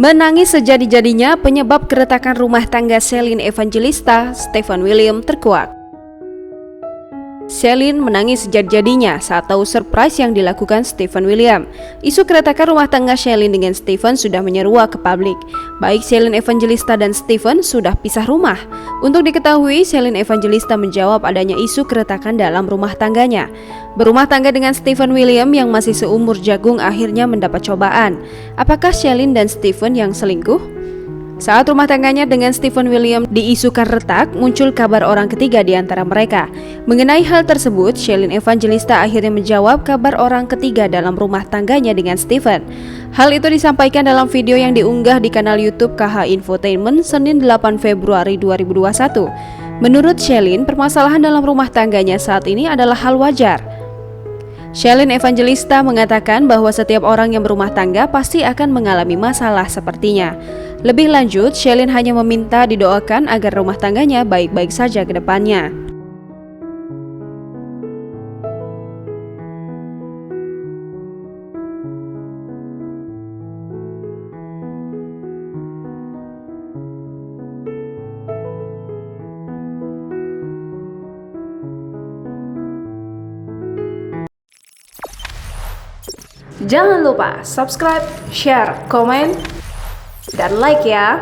Menangis sejadi-jadinya penyebab keretakan rumah tangga Celine Evangelista, Stephen William terkuak. Celine menangis sejadi-jadinya saat tahu surprise yang dilakukan Stephen William. Isu keretakan rumah tangga Celine dengan Stephen sudah menyeruak ke publik. Baik Celine Evangelista dan Stephen sudah pisah rumah. Untuk diketahui, Celine Evangelista menjawab adanya isu keretakan dalam rumah tangganya. Berumah tangga dengan Stephen William yang masih seumur jagung akhirnya mendapat cobaan. Apakah Celine dan Stephen yang selingkuh? Saat rumah tangganya dengan Stephen William diisukan retak, muncul kabar orang ketiga di antara mereka. Mengenai hal tersebut, Celine Evangelista akhirnya menjawab kabar orang ketiga dalam rumah tangganya dengan Stephen. Hal itu disampaikan dalam video yang diunggah di kanal YouTube KH Infotainment Senin 8 Februari 2021. Menurut Celine, permasalahan dalam rumah tangganya saat ini adalah hal wajar. Celine Evangelista mengatakan bahwa setiap orang yang berumah tangga pasti akan mengalami masalah sepertinya. Lebih lanjut, Celine hanya meminta didoakan agar rumah tangganya baik-baik saja ke depannya. Jangan lupa subscribe, share, komen, dan like ya.